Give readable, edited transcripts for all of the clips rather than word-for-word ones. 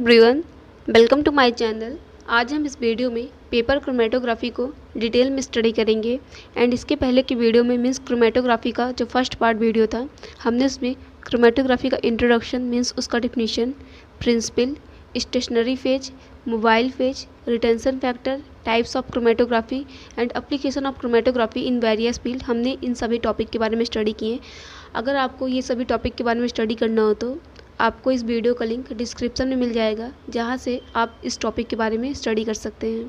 Everyone, welcome to my channel. आज हम इस वीडियो में पेपर क्रोमेटोग्राफी को डिटेल में स्टडी करेंगे। एंड इसके पहले की वीडियो में मीन्स क्रोमेटोग्राफी का जो फर्स्ट पार्ट वीडियो था, हमने उसमें क्रोमेटोग्राफी का इंट्रोडक्शन मीन्स उसका definition, principle, stationary phase, mobile phase, retention factor, types of chromatography and application of chromatography in various field, हमने इन सभी टॉपिक के बारे में स्टडी किए। अगर आपको ये सभी टॉपिक के बारे में स्टडी करना हो तो आपको इस वीडियो का लिंक डिस्क्रिप्शन में मिल जाएगा, जहां से आप इस टॉपिक के बारे में स्टडी कर सकते हैं।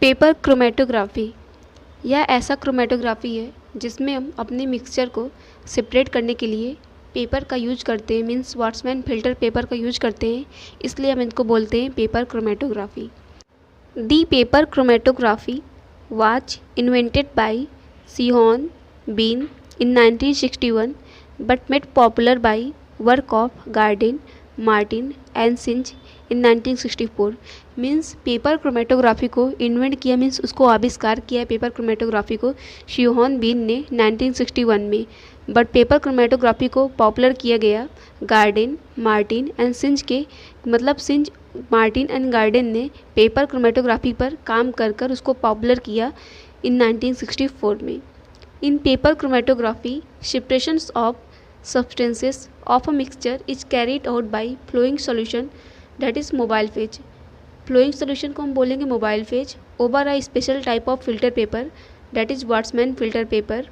पेपर क्रोमेटोग्राफी यह ऐसा क्रोमेटोग्राफी है जिसमें हम अपने मिक्सचर को सेपरेट करने के लिए पेपर का यूज करते हैं, मीन्स वाट्समैन फिल्टर पेपर का यूज करते हैं, इसलिए हम इनको बोलते हैं paper chromatography. The paper chromatography was invented by Schoenbein in 1961 but made popular by work of Gordon, Martin and Synge in 1964। Means paper chromatography को इन्वेंट किया, मीन्स उसको आविष्कार किया है पेपर क्रोमेटोग्राफी को शिहोन बीन ने 1961 में। बट पेपर क्रोमेटोग्राफी को पॉपुलर किया गया गार्डिन, मार्टिन एंड सिंच के, मतलब सिंच, मार्टिन एंड गार्डिन ने पेपर क्रोमेटोग्राफी पर काम कर कर उसको पॉपुलर किया इन 1964 में। इन paper chromatography separations of substances of a mixture is carried out by flowing solution, that is mobile phase। flowing solution को हम बोलेंगे mobile phase over a special type of filter paper, that is Whatman filter paper.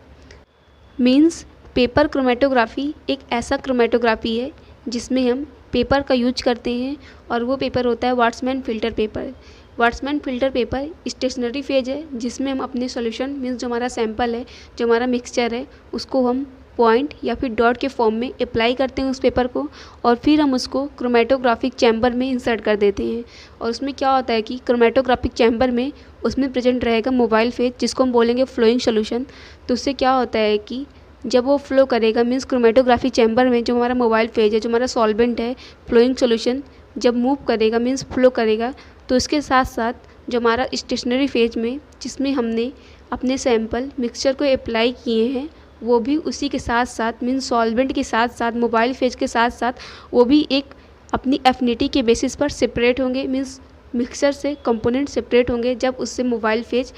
Means paper chromatography एक ऐसा chromatography है जिसमें हम paper का use करते हैं और वो पेपर होता है Whatman filter paper. Whatman filter paper stationary phase है जिसमें हम अपने सॉल्यूशन मीन्स जो हमारा सैंपल है, जो हमारा मिक्सचर है, उसको हम पॉइंट या फिर डॉट के फॉर्म में अप्लाई करते हैं उस पेपर को, और फिर हम उसको क्रोमेटोग्राफिक चैम्बर में इंसर्ट कर देते हैं। और उसमें क्या होता है कि क्रोमेटोग्राफिक चैम्बर में उसमें प्रेजेंट रहेगा मोबाइल फेज, जिसको हम बोलेंगे फ्लोइंग सोल्यूशन। तो उससे क्या होता है कि जब वो फ्लो करेगा, मीन्स क्रोमेटोग्राफी चैम्बर में जो हमारा मोबाइल फेज है, जो हमारा सॉल्वेंट है, फ्लोइंग सोल्यूशन जब मूव करेगा मीन्स फ्लो करेगा, तो इसके साथ साथ जो हमारा स्टेशनरी फेज में जिसमें हमने अपने सैंपल मिक्सचर को अप्लाई किए हैं, वो भी उसी के साथ साथ मीन्स सॉल्वेंट के साथ साथ मोबाइल फेज के साथ साथ वो भी एक अपनी एफिनिटी के बेसिस पर सेपरेट होंगे। मीन्स मिक्सचर से कंपोनेंट सेपरेट होंगे जब उससे मोबाइल फेज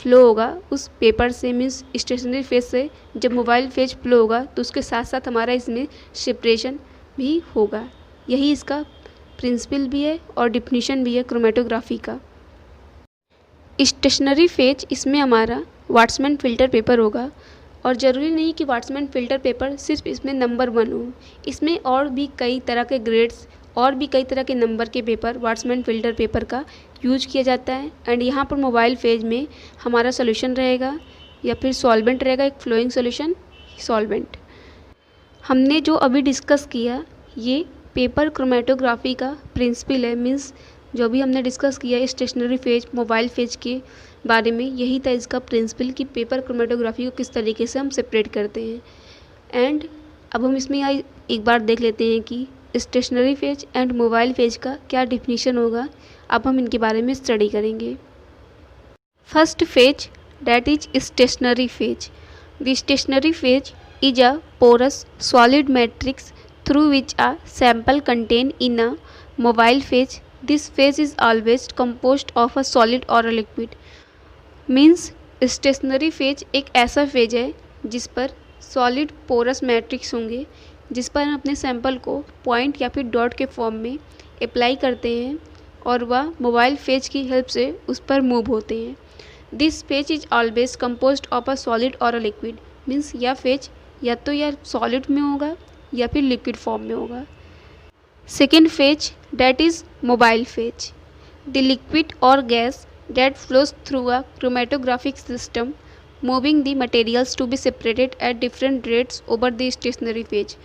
फ्लो होगा उस पेपर से, मीन्स स्टेशनरी फेज से जब मोबाइल फेज फ्लो होगा तो उसके साथ साथ हमारा इसमें सेपरेशन भी होगा। यही इसका प्रिंसिपल भी है और डिफिनीशन भी है क्रोमेटोग्राफी का। स्टेशनरी फेज इसमें हमारा वाट्समैन फिल्टर पेपर होगा, और ज़रूरी नहीं कि वाट्समैन फिल्टर पेपर सिर्फ इसमें नंबर 1 हो, इसमें और भी कई तरह के ग्रेड्स और भी कई तरह के नंबर के पेपर वाट्समैन फिल्टर पेपर का यूज किया जाता है। एंड यहाँ पर मोबाइल फेज में हमारा सोल्यूशन रहेगा या फिर सॉल्वेंट रहेगा, एक फ्लोइंग सोल्यूशन सॉल्वेंट। हमने जो अभी डिस्कस किया ये पेपर क्रोमेटोग्राफी का प्रिंसिपल है, मीन्स जो भी हमने डिस्कस किया स्टेशनरी फेज, मोबाइल फेज के बारे में, यही था इसका प्रिंसिपल कि पेपर क्रोमेटोग्राफी को किस तरीके से हम सेपरेट करते हैं। एंड अब हम इसमें यहाँ एक बार देख लेते हैं कि stationary phase and mobile phase का क्या डिफिनीशन होगा। अब हम इनके बारे में स्टडी करेंगे। First phase, that is stationary phase. The stationary phase is a porous solid matrix through which a sample contained in a mobile phase. This phase is always composed of a solid or a liquid। Means stationary phase एक ऐसा phase है जिस पर solid porous matrix होंगे, जिस पर हम अपने सैंपल को पॉइंट या फिर डॉट के फॉर्म में अप्लाई करते हैं और वह मोबाइल फेज की हेल्प से उस पर मूव होते हैं। This phase is always composed of a solid और अ लिक्विड। मीन्स यह फेज या तो यह सॉलिड में होगा या फिर लिक्विड फॉर्म में होगा। Second phase, that is mobile phase. The liquid और gas that flows through a chromatographic system moving the materials to be separated at different rates over the stationary phase.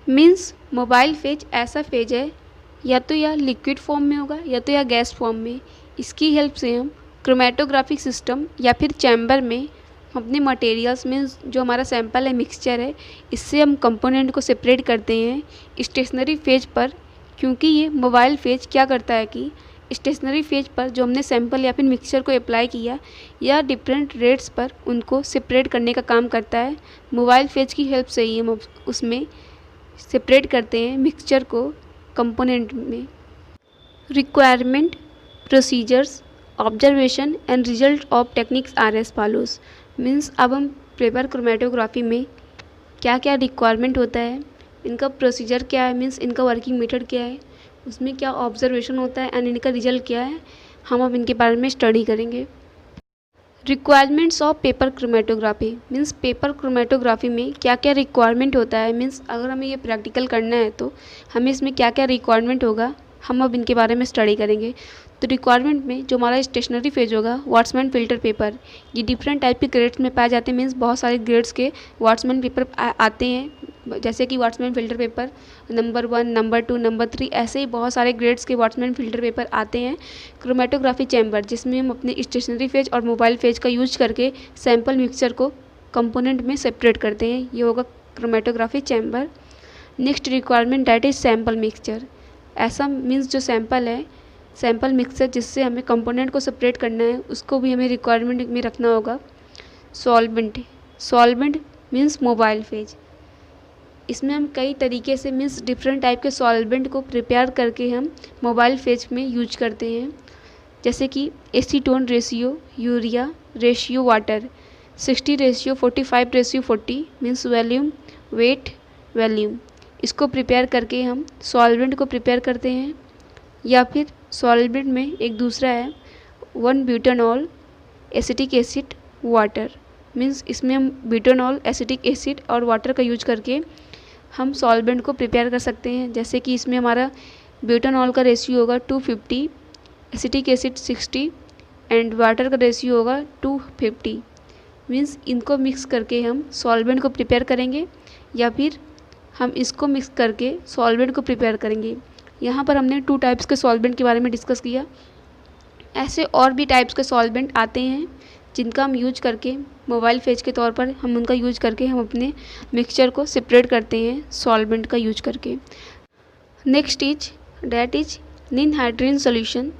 Means mobile phase ऐसा phase है या तो यह liquid form में होगा या तो यह गैस फॉर्म में। इसकी हेल्प से हम क्रोमेटोग्राफिक सिस्टम या फिर चैम्बर में अपने मटेरियल्स में जो हमारा सैंपल है, मिक्सचर है, इससे हम कंपोनेंट को सेपरेट करते हैं स्टेशनरी फेज पर। क्योंकि ये मोबाइल फेज क्या करता है कि स्टेशनरी फेज पर जो हमने सैंपल या फिर मिक्सचर को अप्लाई किया या डिफरेंट रेट्स पर उनको सेपरेट करने का काम करता है। मोबाइल फेज की हेल्प से ही हम उसमें सेपरेट करते हैं मिक्सचर को कंपोनेंट में। Requirement, procedures, observation and result of techniques are as follows. Means अब हम पेपर क्रोमेटोग्राफी में क्या क्या रिक्वायरमेंट होता है, इनका प्रोसीजर क्या है, मीन्स इनका वर्किंग मेथड क्या है, उसमें क्या ऑब्जर्वेशन होता है एंड इनका रिजल्ट क्या है, हम अब इनके बारे में स्टडी करेंगे। Requirements of paper chromatography means paper chromatography में क्या क्या रिक्वायरमेंट होता है, मीन्स अगर हमें ये प्रैक्टिकल करना है तो हमें इसमें क्या क्या रिक्वायरमेंट होगा, हम अब इनके बारे में स्टडी करेंगे। तो रिक्वायरमेंट में जो हमारा स्टेशनरी फेज होगा, वाट्समैन फ़िल्टर पेपर, ये डिफरेंट टाइप के ग्रेड्स में पाए जाते हैं। मीन्स बहुत सारे ग्रेड्स के वाट्समैन पेपर आते हैं, जैसे कि Whatman filter paper number 1, number 2, number 3, ऐसे ही बहुत सारे ग्रेड्स के वाट्समैन फ़िल्टर पेपर आते हैं। क्रोमेटोग्राफी चैम्बर, जिसमें हम अपने स्टेशनरी फेज और मोबाइल फेज का यूज करके सैम्पल मिक्सचर को कंपोनेंट में सेपरेट करते हैं, ये होगा chromatography chamber. Next requirement that is sample mixture. ऐसा मीन्स जो सैम्पल है, सैम्पल मिक्सर जिससे हमें कंपोनेंट को सेपरेट करना है, उसको भी हमें रिक्वायरमेंट में रखना होगा। Solvent, solvent means mobile phase, इसमें हम कई तरीके से मीन्स डिफरेंट टाइप के सॉल्वेंट को प्रिपेयर करके हम मोबाइल फेज में यूज करते हैं, जैसे कि acetone ratio, urea ratio water, 60:45:40 means volume, weight, volume, इसको प्रिपेयर करके हम सॉल्वेंट को प्रिपेयर करते हैं। या फिर सॉल्वेंट में एक दूसरा है 1-ब्यूटानॉल एसिटिक एसिड वाटर, मीन्स इसमें हम ब्यूटानॉल, एसिटिक एसिड और वाटर का यूज करके हम सॉल्वेंट को प्रिपेयर कर सकते हैं। जैसे कि इसमें हमारा ब्यूटानॉल का रेशियो होगा 250, एसिटिक एसिड 60 एंड वाटर का रेशियो होगा 250। मीन्स इनको मिक्स करके हम सॉल्वेंट को प्रिपेयर करेंगे या फिर हम इसको मिक्स करके सॉल्वेंट को प्रिपेयर करेंगे। यहाँ पर हमने 2 टाइप्स के सॉल्वेंट के बारे में डिस्कस किया। ऐसे और भी टाइप्स के सॉल्वेंट आते हैं जिनका हम यूज करके मोबाइल फेज के तौर पर हम उनका यूज करके हम अपने मिक्सचर को सेपरेट करते हैं सॉल्वेंट का यूज करके। Next is that is ninhydrin solution,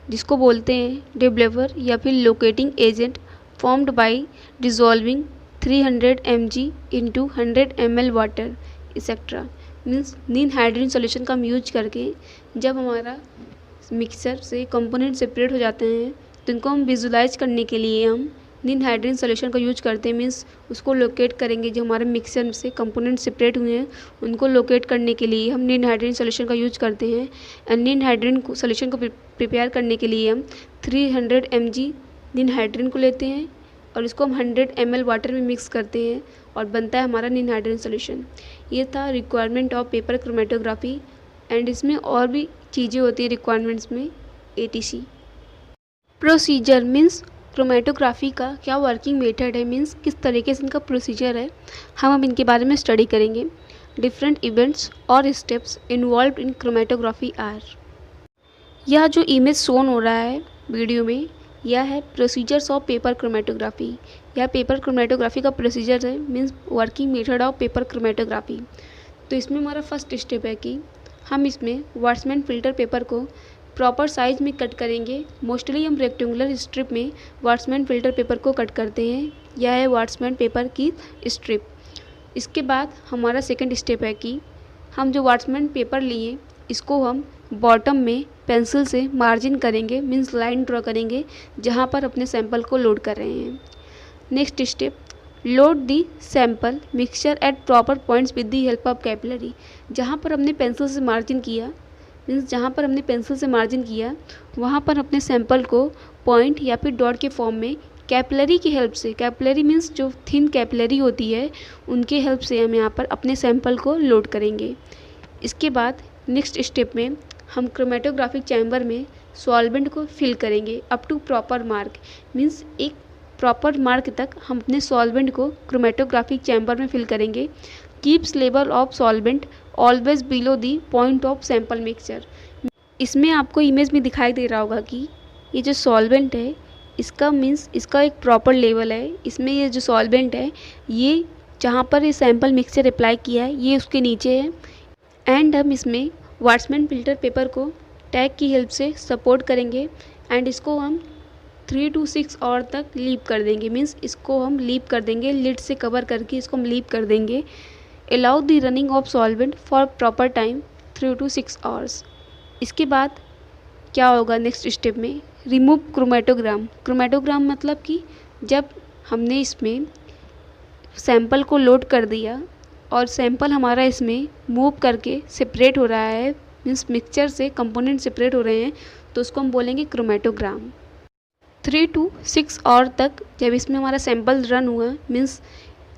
जिसको बोलते हैं डेवलपर या फिर locating agent formed by dissolving 300 mg into 100 ml water etcetera. Means ninhydrin solution का हम यूज करके जब हमारा मिक्सर से कंपोनेंट सेपरेट हो जाते हैं तो इनको हम विजुलाइज करने के लिए हम निनहाइड्रीन सॉल्यूशन का यूज करते हैं। मीन्स उसको लोकेट करेंगे, जो हमारे मिक्सर से कंपोनेंट सेपरेट हुए हैं उनको लोकेट करने के लिए हम निनहाइड्रीन सॉल्यूशन का यूज करते हैं। एंड निनहाइड्रीन सॉल्यूशन को प्रिपेयर करने के लिए हम 300 mg निनहाइड्रीन को लेते हैं और इसको हम 100 ml वाटर में मिक्स करते हैं और बनता है हमारा निनहाइड्रीन सॉल्यूशन। ये था requirement of paper chromatography and इसमें और भी चीज़ें होती है रिक्वायरमेंट्स में ATC। प्रोसीजर मीन्स क्रोमेटोग्राफी का क्या वर्किंग मेथड है, मीन्स किस तरीके से इनका प्रोसीजर है, हम अब इनके बारे में स्टडी करेंगे। डिफरेंट इवेंट्स और steps involve in chromatography are. यह जो इमेज शोन हो रहा है वीडियो में, यह है प्रोसीजर्स ऑफ पेपर क्रोमेटोग्राफी। यह पेपर क्रोमेटोग्राफी का प्रोसीजर है, means working method of paper chromatography. तो इसमें हमारा फर्स्ट स्टेप है कि हम इसमें वाट्समैन फ़िल्टर पेपर को प्रॉपर साइज़ में कट करेंगे। मोस्टली हम रेक्टेंगुलर स्ट्रिप में वाट्समैन फ़िल्टर पेपर को कट करते हैं। यह है वाट्समैन पेपर की स्ट्रिप। इसके बाद हमारा सेकंड स्टेप है कि हम जो वाट्समैन पेपर लिए इसको हम बॉटम में पेंसिल से मार्जिन करेंगे, मीन्स लाइन ड्रॉ करेंगे जहाँ पर अपने सैंपल को लोड कर रहे हैं। Next step, load the sample mixture at proper points with the help of capillary. जहाँ पर हमने पेंसिल से मार्जिन किया, मीन्स जहाँ पर हमने पेंसिल से मार्जिन किया वहाँ पर अपने सैंपल को पॉइंट या फिर डॉट के फॉर्म में कैपिलरी की हेल्प से, कैपिलरी मीन्स जो थिन कैपिलरी होती है उनके हेल्प से हम यहाँ पर अपने सैंपल को लोड करेंगे। इसके बाद नेक्स्ट स्टेप में हम क्रोमेटोग्राफिक चैम्बर में सॉल्वेंट को फिल करेंगे up to proper mark, means एक प्रॉपर मार्क तक हम अपने सॉल्वेंट को क्रोमेटोग्राफिक चैम्बर में फिल करेंगे। Keeps level of solvent always below the point of sample mixture. इसमें आपको इमेज में दिखाई दे रहा होगा कि ये जो सॉल्वेंट है इसका मीन्स इसका एक प्रॉपर लेवल है। इसमें ये जो सॉल्वेंट है ये जहाँ पर ये सैंपल मिक्सचर अप्लाई किया है ये उसके नीचे है। एंड हम इसमें वाट्समैन फ़िल्टर पेपर को टैग की हेल्प से सपोर्ट करेंगे एंड इसको हम 3 to 6 आवर तक लीव कर देंगे, मीन्स इसको हम लीव कर देंगे, लिड से कवर करके इसको हम लीव कर देंगे। Allow the running of solvent for proper time 3 to 6 hours. इसके बाद क्या होगा नेक्स्ट स्टेप में, रिमूव क्रोमेटोग्राम। क्रोमेटोग्राम मतलब कि जब हमने इसमें सैंपल को लोड कर दिया और सैंपल हमारा इसमें मूव करके सेपरेट हो रहा है, मीन्स मिक्सचर से कंपोनेंट सेपरेट हो रहे हैं, तो उसको हम बोलेंगे क्रोमेटोग्राम। 3 to 6 आवर तक जब इसमें हमारा सैंपल रन हुआ, मीन्स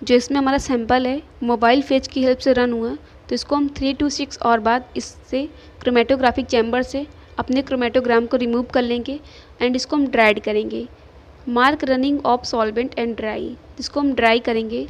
जो इसमें हमारा सैंपल है मोबाइल फेज की हेल्प से रन हुआ, तो इसको हम 3 to 6 आवर बाद इससे क्रोमेटोग्राफिक चैम्बर से अपने क्रोमेटोग्राम को रिमूव कर लेंगे एंड इसको हम ड्राइड करेंगे। Mark running of solvent and dry, इसको हम ड्राई करेंगे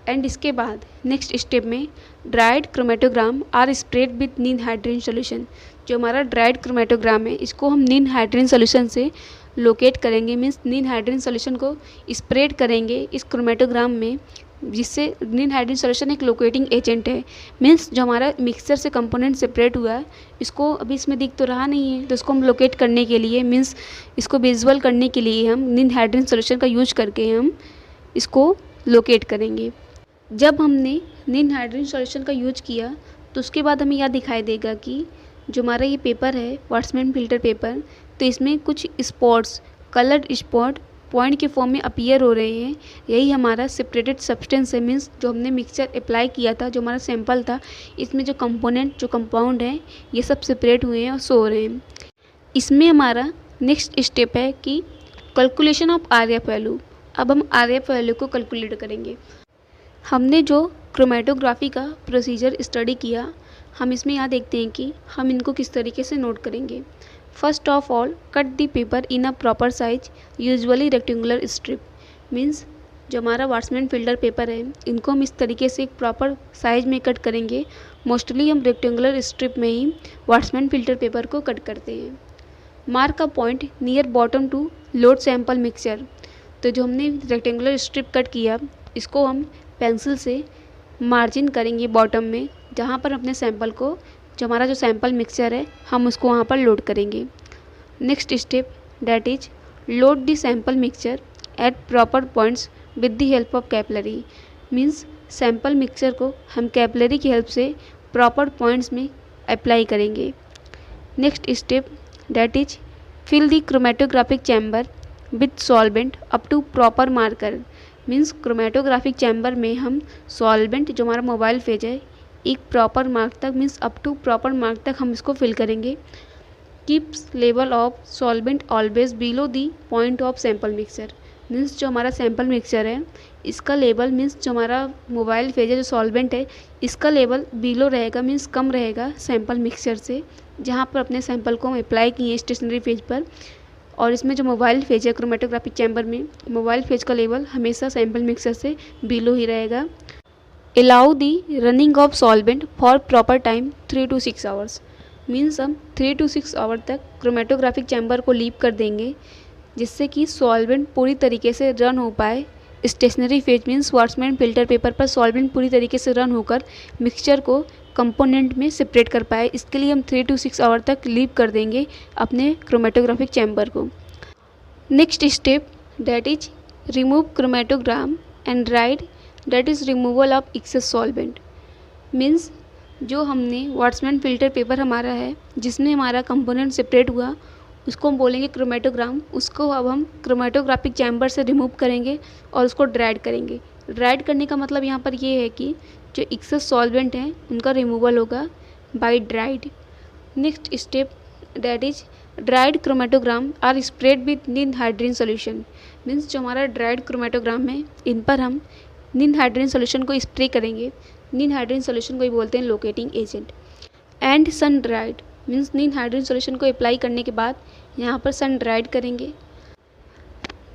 एंड इसके बाद नेक्स्ट स्टेप में dried chromatogram are spread with ninhydrin solution. जो हमारा ड्राइड क्रोमेटोग्राम है इसको हम नीन हाइड्रोजन सोल्यूशन से लोकेट करेंगे, मीन्स नीन हाइड्रोजन सोल्यूशन को स्प्रेड करेंगे इस क्रोमेटोग्राम में, जिससे नीन हाइड्रोजन सोल्यूशन एक लोकेटिंग एजेंट है। मीन्स जो हमारा मिक्सचर से कंपोनेंट सेपरेट हुआ है, इसको अभी इसमें दिख तो रहा नहीं है, तो इसको हम लोकेट करने के लिए, मीन्स इसको विजुअल करने के लिए हम नीन हाइड्रोजन सोल्यूशन का यूज करके हम इसको लोकेट करेंगे। जब हमने नीन हाइड्रोजन सॉल्यूशन का यूज किया तो उसके बाद हमें यह दिखाई देगा कि जो हमारा ये पेपर है वाटरमैन फिल्टर पेपर, तो इसमें कुछ स्पॉट्स, कलर्ड स्पॉट पॉइंट के फॉर्म में अपीयर हो रहे हैं। यही हमारा सेपरेटेड सब्सटेंस है, मीन्स जो हमने मिक्सचर अप्लाई किया था, जो हमारा सैंपल था, इसमें जो कंपोनेंट, जो कंपाउंड है, ये सब सेपरेट हुए हैं और शो हो रहे हैं। इसमें हमारा नेक्स्ट स्टेप है कि कैलकुलेशन ऑफ आरएफ वैल्यू। अब हम आरएफ वैल्यू को कैलकुलेट करेंगे। हमने जो क्रोमेटोग्राफी का प्रोसीजर स्टडी किया, हम इसमें यहाँ देखते हैं कि हम इनको किस तरीके से नोट करेंगे। First of all cut the paper in a proper size, usually rectangular strip. Means जो हमारा वाटरमैन फिल्टर पेपर है इनको हम इस तरीके से एक प्रॉपर साइज में कट करेंगे। मोस्टली हम रेक्टेंगुलर स्ट्रिप में ही वाटरमैन फिल्टर पेपर को कट करते हैं। Mark a point near bottom to load sample mixture. तो जो हमने रेक्टेंगुलर स्ट्रिप कट किया इसको हम पेंसिल से मार्जिन करेंगे बॉटम में, जहाँ पर अपने सैंपल को, जो हमारा जो सैंपल मिक्सचर है, हम उसको वहाँ पर लोड करेंगे। Next step that is load the sample mixture at proper points with the help of capillary. Means sample mixture को हम कैपिलरी की हेल्प से प्रॉपर पॉइंट्स में अप्लाई करेंगे। Next step that is fill the chromatographic chamber with solvent up to proper marker. Means chromatographic chamber में हम solvent, जो हमारा मोबाइल फेज है, एक प्रॉपर मार्क तक, means up to proper mark तक हम इसको फिल करेंगे। Keeps level of solvent always below the point of sample mixture. Means जो हमारा सैंपल मिक्सचर है इसका लेवल, मीन्स जो हमारा मोबाइल फेज है, जो सॉल्वेंट है, इसका लेवल बिलो रहेगा, मीन्स कम रहेगा सैंपल मिक्सचर से, जहाँ पर अपने सैंपल को हम अप्लाई किए स्टेशनरी फेज पर। और इसमें जो मोबाइल फेज है क्रोमेटोग्राफिक चैम्बर में, मोबाइल फेज का लेवल हमेशा सैंपल मिक्सचर से बिलो ही रहेगा। Allow the running of solvent for proper time 3 to 6 hours. Means हम 3 to 6 आवर तक क्रोमेटोग्राफिक चैम्बर को लीव कर देंगे, जिससे कि सॉल्वेंट पूरी तरीके से रन हो पाए। Stationery phase means Waterman filter paper पर सॉल्वेंट पूरी तरीके से रन होकर मिक्सचर को कंपोनेंट में सेपरेट कर पाए। इसके लिए हम 3 to 6 आवर तक लीव कर देंगे अपने क्रोमेटोग्राफिक चैम्बर को। Next step that is remove chromatogram and dried, that is removal of excess solvent. Means जो हमने वाटरमैन फिल्टर पेपर हमारा है जिसमें हमारा कंपोनेंट सेपरेट हुआ, उसको हम बोलेंगे क्रोमेटोग्राम। उसको अब हम क्रोमेटोग्राफिक चैम्बर से रिमूव करेंगे और उसको ड्राइड करेंगे। ड्राइड करने का मतलब यहाँ पर ये है कि जो एक्सेस सॉल्वेंट हैं उनका रिमूवल होगा by dried. Next step that is dried chromatogram are spread with ninhydrin solution. Means जो हमारा ड्राइड क्रोमेटोग्राम है इन पर हम नीन हाइड्रोजन सोल्यूशन को स्प्रे करेंगे। नीन हाइड्रोजन सोल्यूशन को ही बोलते हैं locating agent. And sun dried means ninhydrin solution को अप्लाई करने के बाद यहाँ पर सन ड्राइड करेंगे।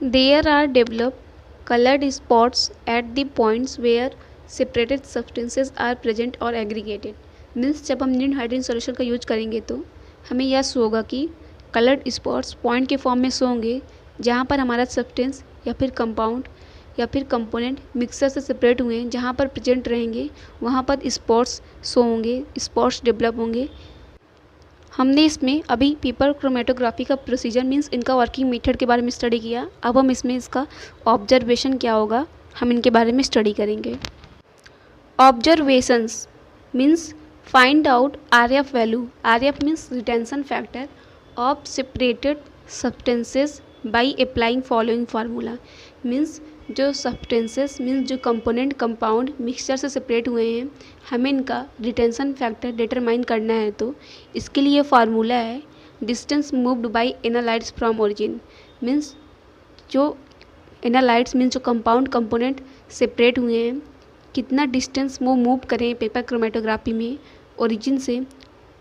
There are develop colored spots at the points where separated substances are present or aggregated। Means जब हम नीन हाइड्रोजन सोल्यूशन का यूज करेंगे तो हमें यह शो होगा कि कलर्ड स्पॉट्स पॉइंट के फॉर्म में शो होंगे, जहाँ पर हमारा सब्सटेंस या फिर कंपाउंड या फिर कंपोनेंट मिक्सर से सेपरेट हुए हैं, जहाँ पर प्रेजेंट रहेंगे वहाँ पर स्पॉट्स शो होंगे, स्पॉट्स डेवलप होंगे। हमने इसमें अभी पेपर क्रोमेटोग्राफी का प्रोसीजर मीन्स इनका वर्किंग मेथड के बारे में स्टडी किया। अब हम इसमें इसका ऑब्जर्वेशन क्या होगा, हम इनके बारे में स्टडी करेंगे। Observations means Find out RF value. RF means retention factor of separated substances by applying following formula. Means जो substances means जो component compound mixture से separate हुए हैं, हमें इनका retention factor determine करना है। तो इसके लिए फार्मूला है distance moved by analytes from origin. means जो एनालाइट्स मीन्स जो कंपाउंड कंपोनेंट सेपरेट हुए हैं, कितना डिस्टेंस वो मूव करें पेपर क्रोमेटोग्राफी में ओरिजिन से,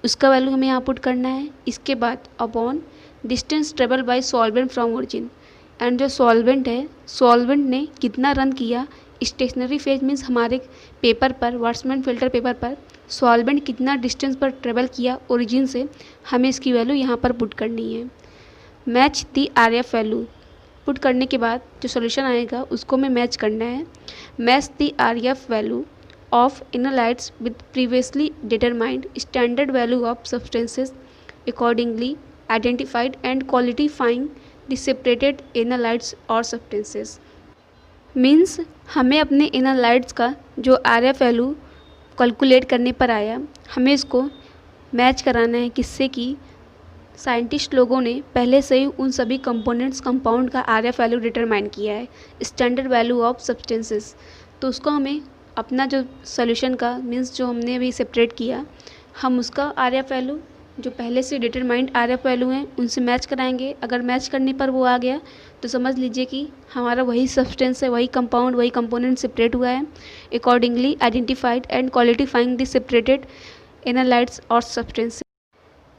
उसका वैल्यू हमें यहाँ पुट करना है। इसके बाद upon distance travel by solvent from origin, and जो सॉल्वेंट है, सॉल्वेंट ने कितना रन किया स्टेशनरी फेज मीन्स हमारे पेपर पर, वाटरमैन फिल्टर पेपर पर सॉल्वेंट कितना डिस्टेंस पर ट्रेवल किया ओरिजिन से, हमें इसकी वैल्यू यहाँ पर पुट करनी है। Match the RF value put करने के बाद जो सॉल्यूशन आएगा उसको हमें मैच करना है। Match the RF value of analytes with previously determined standard value of substances accordingly identified and qualifying the separated analytes और सब्सटेंसेस। मीन्स हमें अपने एनालाइट्स का जो RF वैल्यू कैलकुलेट करने पर आया, हमें इसको मैच कराना है किससे कि साइंटिस्ट लोगों ने पहले से ही उन सभी कंपोनेंट्स कंपाउंड का RF वैल्यू डिटरमाइन किया है, स्टैंडर्ड वैल्यू ऑफ सब्सटेंसेस। तो उसको हमें अपना जो सॉल्यूशन का मीन्स जो हमने अभी सेपरेट किया, हम उसका RF वैल्यू जो पहले से डिटरमाइंड RF वैल्यू हैं उनसे मैच कराएंगे। अगर मैच करने पर वो आ गया तो समझ लीजिए कि हमारा वही सब्सटेंस है, वही कंपाउंड, वही कंपोनेंट सेपरेट हुआ है। Accordingly identified and qualifying the separated analytes और substances.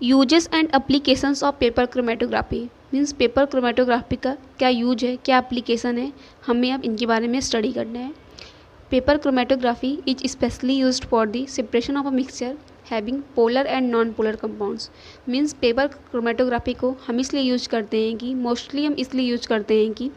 Uses and applications of paper chromatography means paper chromatography का क्या यूज है, क्या एप्लीकेशन है, हमें अब इनके बारे में स्टडी करना है। Paper chromatography is specially used for the separation of a mixture having polar and non polar compounds. Means paper chromatography को हम इसलिए यूज करते हैं कि मोस्टली हम इसलिए यूज करते हैं कि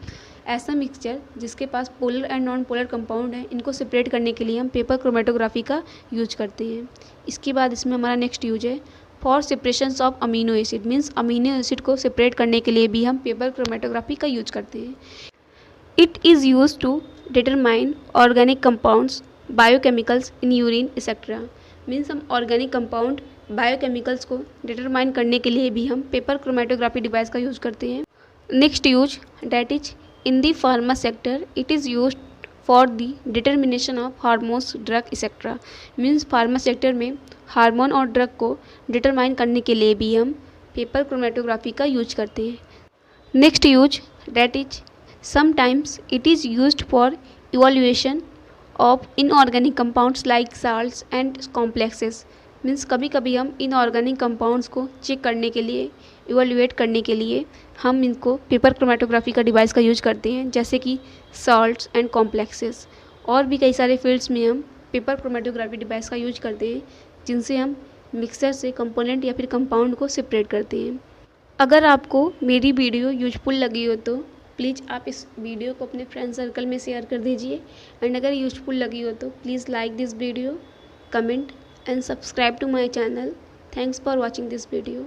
ऐसा मिक्सचर जिसके पास polar and non polar compound है, इनको सेपरेट करने के लिए हम पेपर क्रोमेटोग्राफी का यूज करते हैं। इसके बाद इसमें हमारा नेक्स्ट यूज है for separations of amino acid. Means amino acid को सेपरेट करने के लिए भी हम पेपर क्रोमेटोग्राफी का यूज करते हैं। It is use to determine organic compounds, biochemicals in urine etcetera. Means हम ऑर्गेनिक कंपाउंड, बायोकेमिकल्स को डिटरमाइन करने के लिए भी हम पेपर क्रोमेटोग्राफी डिवाइस का यूज करते हैं। Next use that is in the pharma sector, it is use for the determination of hormones, drug etcetera. Means pharma sector में हार्मोन और ड्रग को डिटरमाइन करने के लिए भी हम पेपर क्रोमेटोग्राफी का यूज करते हैं। Next use that is sometimes it is used for evaluation of inorganic compounds like salts and complexes. Means कभी कभी हम इनऑर्गेनिक कंपाउंड्स को चेक करने के लिए, इवैल्यूएट करने के लिए हम इनको पेपर क्रोमेटोग्राफी का डिवाइस का यूज करते हैं, जैसे कि सॉल्ट्स एंड कॉम्प्लेक्सेस। और भी कई सारे फील्ड्स में हम पेपर क्रोमेटोग्राफी डिवाइस का यूज करते हैं, जिनसे हम मिक्सर से कंपोनेंट या फिर कंपाउंड को सेपरेट करते हैं। अगर आपको मेरी वीडियो यूजफुल लगी हो तो प्लीज़ आप इस वीडियो को अपने फ्रेंड सर्कल में शेयर कर दीजिए, एंड अगर यूजफुल लगी हो तो please like this video, comment and subscribe to my channel. Thanks for watching this video.